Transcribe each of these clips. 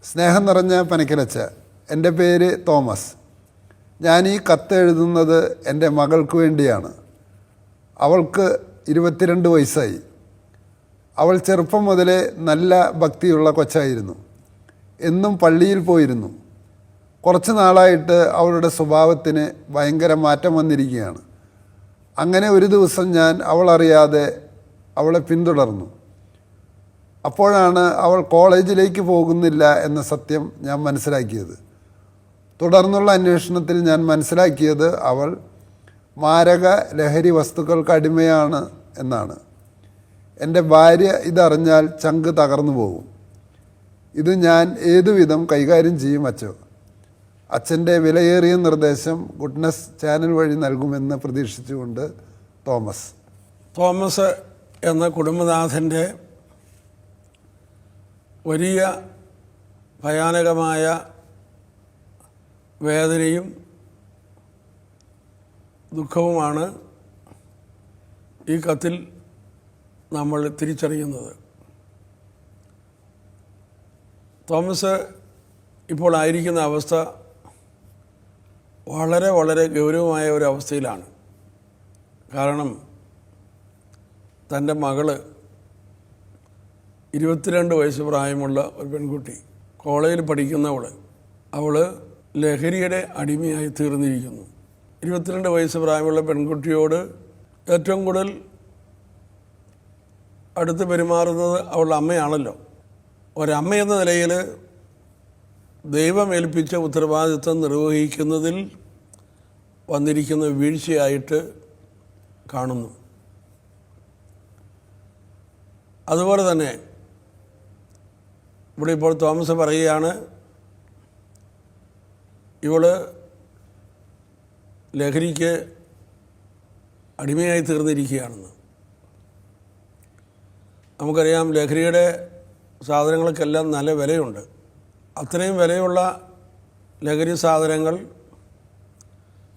സ്നേഹം നിറഞ്ഞ പനക്കലച്ച, എൻ്റെ പേര് തോമസ്. ഞാൻ ഈ കത്ത് എഴുതുന്നത് എൻ്റെ മകൾക്ക് വേണ്ടിയാണ്. അവൾക്ക് 22 വയസ്സായി. അവൾ ചെറുപ്പം മുതലേ നല്ല ഭക്തിയുള്ള കൊച്ചായിരുന്നു. എന്നും പള്ളിയിൽ പോയിരുന്നു. കുറച്ച് നാളായിട്ട് അവളുടെ സ്വഭാവത്തിന് ഭയങ്കര മാറ്റം വന്നിരിക്കുകയാണ്. അങ്ങനെ ഒരു ദിവസം ഞാൻ അവളറിയാതെ അവളെ പിന്തുടർന്നു. അപ്പോഴാണ് അവൾ കോളേജിലേക്ക് പോകുന്നില്ല എന്ന സത്യം ഞാൻ മനസ്സിലാക്കിയത്. തുടർന്നുള്ള അന്വേഷണത്തിൽ ഞാൻ മനസ്സിലാക്കിയത് അവൾ മാരക ലഹരി വസ്തുക്കൾക്ക് അടിമയാണ് എന്നാണ്. എൻ്റെ ഭാര്യ ഇതറിഞ്ഞാൽ ചങ്ക് തകർന്നു പോകും. ഇത് ഞാൻ ഏതുവിധം കൈകാര്യം ചെയ്യും അച്ചോ? അച്ഛൻ്റെ വിലയേറിയ നിർദ്ദേശം ഗുഡ്നസ് ചാനൽ വഴി നൽകുമെന്ന് പ്രതീക്ഷിച്ചുകൊണ്ട് തോമസ് എന്ന കുടുംബനാഥൻ്റെ വലിയ ഭയാനകമായ വേദനയും ദുഃഖവുമാണ് ഈ കത്തിൽ നമ്മൾ തിരിച്ചറിയുന്നത്. തോമസ് ഇപ്പോൾ ആയിരിക്കുന്ന അവസ്ഥ വളരെ വളരെ ഗൗരവമായ ഒരു അവസ്ഥയിലാണ്. കാരണം തൻ്റെ മകള് 22 വയസ്സ് പ്രായമുള്ള ഒരു പെൺകുട്ടി, കോളേജിൽ അവൾ ലഹരിയുടെ അടിമയായി തീർന്നിരിക്കുന്നു. 22 വയസ്സ് പ്രായമുള്ള പെൺകുട്ടിയോട് ഏറ്റവും കൂടുതൽ അടുത്ത് പെരുമാറുന്നത് അവളുടെ അമ്മയാണല്ലോ. ഒരമ്മ എന്ന നിലയിൽ ദൈവമേൽപ്പിച്ച ഉത്തരവാദിത്വം നിർവഹിക്കുന്നതിൽ വന്നിരിക്കുന്ന വീഴ്ചയായിട്ട് കാണുന്നു. അതുപോലെ തന്നെ ഇവിടെ ഇപ്പോൾ തോമസ് പറയുകയാണ്, ഇവൾ ലഹരിക്ക് അടിമയായി തീർന്നിരിക്കുകയാണെന്ന്. നമുക്കറിയാം, ലഹരിയുടെ സാധനങ്ങൾക്കെല്ലാം നല്ല വിലയുണ്ട്. അത്രയും വിലയുള്ള ലഹരി സാധനങ്ങൾ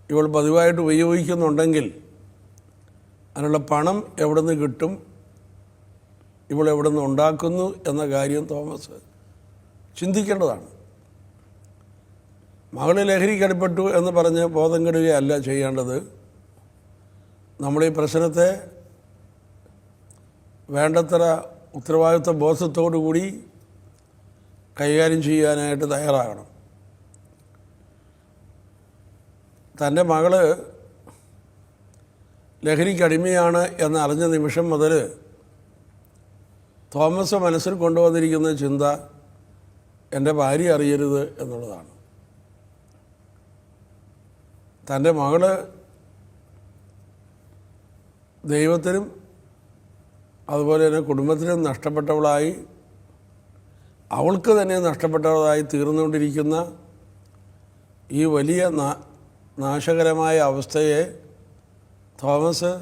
ഇവൾ പതിവായിട്ട് ഉപയോഗിക്കുന്നുണ്ടെങ്കിൽ അതിനുള്ള പണം എവിടെ നിന്ന് കിട്ടും, ഇവൾ എവിടെ നിന്ന് ഉണ്ടാക്കുന്നു എന്ന കാര്യം തോമസ് ചിന്തിക്കേണ്ടതാണ്. മകൾ ലഹരിക്കടിപ്പെട്ടു എന്ന് പറഞ്ഞ് ബോധം കെടുകയല്ല ചെയ്യേണ്ടത്. നമ്മൾ ഈ പ്രശ്നത്തെ വേണ്ടത്ര ഉത്തരവാദിത്വ ബോധത്തോടു കൂടി കൈകാര്യം ചെയ്യാനായിട്ട് തയ്യാറാകണം. തൻ്റെ മകൾ ലഹരിക്കടിമയാണ് എന്നറിഞ്ഞ നിമിഷം മുതൽ തോമസ് മനസ്സിൽ കൊണ്ടുവന്നിരിക്കുന്ന ചിന്ത എൻ്റെ ഭാര്യ അറിയരുത് എന്നുള്ളതാണ്. തൻ്റെ മകൾ ദൈവത്തിനും അതുപോലെ തന്നെ കുടുംബത്തിനും നഷ്ടപ്പെട്ടവളായി, അവൾക്ക് തന്നെ നഷ്ടപ്പെട്ടവളായി തീർന്നുകൊണ്ടിരിക്കുന്ന ഈ വലിയ നാശകരമായ അവസ്ഥയെ തോമസ്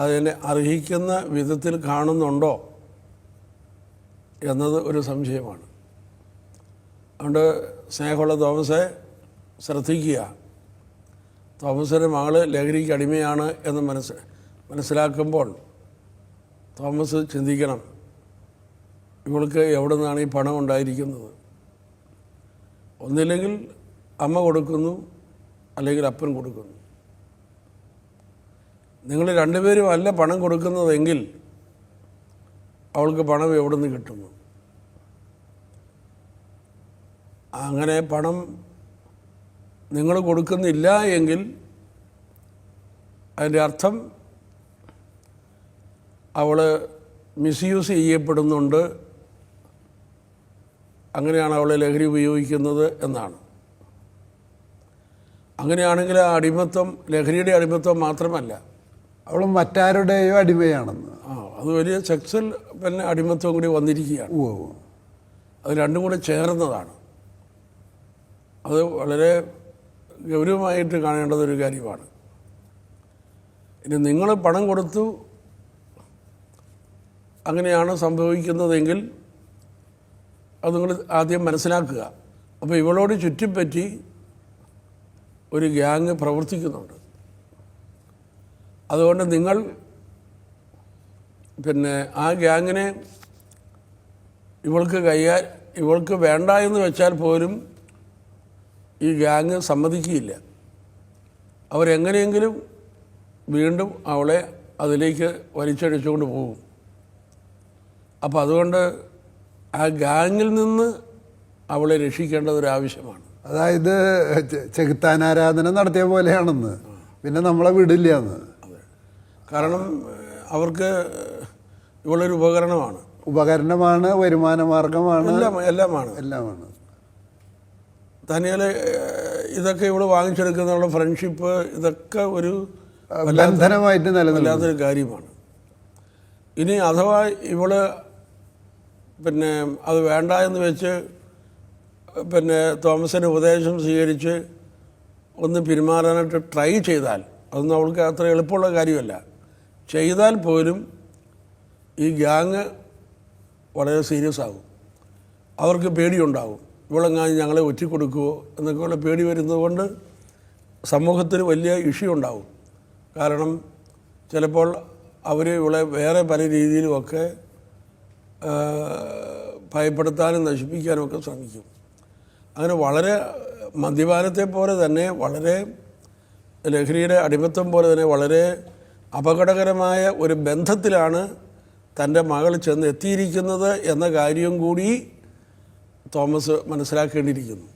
അതിനെ അർഹിക്കുന്ന വിധത്തിൽ കാണുന്നുണ്ടോ എന്നത് ഒരു സംശയമാണ്. അതുകൊണ്ട് സ്നേഹമുള്ള തോമസെ ശ്രദ്ധിക്കുക. തോമസിൻ്റെ മകൾ ലഹരിക്ക് അടിമയാണ് എന്ന് മനസ്സിലാക്കുമ്പോൾ തോമസ് ചിന്തിക്കണം, ഇവൾക്ക് എവിടെ നിന്നാണ് ഈ പണം ഉണ്ടായിരിക്കുന്നത്? ഒന്നില്ലെങ്കിൽ അമ്മ കൊടുക്കുന്നു, അല്ലെങ്കിൽ അപ്പൻ കൊടുക്കുന്നു. നിങ്ങൾ രണ്ടുപേരും അല്ല പണം കൊടുക്കുന്നതെങ്കിൽ അവൾക്ക് പണം എവിടെ നിന്ന് കിട്ടുന്നു? അങ്ങനെ പണം നിങ്ങൾ കൊടുക്കുന്നില്ല എങ്കിൽ അതിൻ്റെ അർത്ഥം അവൾ മിസ്യൂസ് ചെയ്യപ്പെടുന്നുണ്ട്, അങ്ങനെയാണ് അവൾ ലഹരി ഉപയോഗിക്കുന്നത് എന്നാണ്. അങ്ങനെയാണെങ്കിൽ ആ അടിമത്വം ലഹരിയുടെ അടിമത്വം മാത്രമല്ല, അവൾ മറ്റാരുടെയോ അടിമയാണെന്ന്. അത് വലിയ സെക്സ്വൽ പിന്നെ അടിമത്വം കൂടി വന്നിരിക്കുകയാണ്. അത് രണ്ടും കൂടെ ചേർന്നതാണ്. അത് വളരെ ഗൗരവമായിട്ട് കാണേണ്ടതൊരു കാര്യമാണ്. ഇനി നിങ്ങൾ പണം കൊടുത്തു അങ്ങനെയാണ് സംഭവിക്കുന്നതെങ്കിൽ അത് നിങ്ങൾ ആദ്യം മനസ്സിലാക്കുക. അപ്പോൾ ഇവളോട് ചുറ്റിപ്പറ്റി ഒരു ഗ്യാങ് പ്രവർത്തിക്കുന്നുണ്ട്. അതുകൊണ്ട് നിങ്ങൾ ആ ഗ്യാങ്ങിനെ ഇവൾക്ക് വേണ്ട എന്ന് വെച്ചാൽ പോലും ഈ ഗ്യാങ് സമ്മതിക്കുകയില്ല. അവരെങ്ങനെയെങ്കിലും വീണ്ടും അവളെ അതിലേക്ക് വലിച്ചടിച്ചുകൊണ്ട് പോകും. അപ്പോൾ അതുകൊണ്ട് ആ ഗ്യാങ്ങിൽ നിന്ന് അവളെ രക്ഷിക്കേണ്ടതൊരാവശ്യമാണ്. അതായത് ചെകുത്താനാരാധന നടത്തിയ പോലെയാണെന്ന്, പിന്നെ നമ്മളെ വിടില്ല എന്ന്. അതെ, കാരണം അവർക്ക് ഇവളൊരു ഉപകരണമാണ്, വരുമാന മാർഗമാണ്, എല്ലാമാണ്. തന്നെയല്ല ഇതൊക്കെ ഇവള് വാങ്ങിച്ചെടുക്കുന്ന ഫ്രണ്ട്ഷിപ്പ്, ഇതൊക്കെ ഒരു ബന്ധനമായിട്ട് വല്ലാത്തൊരു കാര്യമാണ്. ഇനി അഥവാ ഇവള് അത് വേണ്ട എന്ന് വെച്ച് തോമസിൻ്റെ ഉപദേശം സ്വീകരിച്ച് ഒന്ന് പിന്മാറാനായിട്ട് ട്രൈ ചെയ്താൽ, അതൊന്നും അവൾക്ക് അത്ര എളുപ്പമുള്ള കാര്യമല്ല. ചെയ്താൽ പോലും ഈ ഗ്യാങ് വളരെ സീരിയസ് ആകും. അവർക്ക് പേടിയുണ്ടാകും, ഇവളെങ്ങാനും ഞങ്ങളെ ഒറ്റിക്കൊടുക്കുമോ എന്നൊക്കെയുള്ള പേടി വരുന്നത് കൊണ്ട് സമൂഹത്തിന് വലിയ ഇഷ്യൂ ഉണ്ടാകും. കാരണം ചിലപ്പോൾ അവർ ഇവളെ വേറെ പല രീതിയിലുമൊക്കെ ഭയപ്പെടുത്താനും നശിപ്പിക്കാനും ഒക്കെ ശ്രമിക്കും. അങ്ങനെ വളരെ മദ്യപാനത്തെ പോലെ തന്നെ, വളരെ ലഹരിയുടെ അടിമത്തം പോലെ തന്നെ വളരെ അപകടകരമായ ഒരു ബന്ധത്തിലാണ് തൻ്റെ മകൾ ചെന്ന് എത്തിയിരിക്കുന്നത് എന്ന കാര്യം കൂടി തോമസ് മനസ്സിലാക്കേണ്ടിയിരിക്കുന്നു.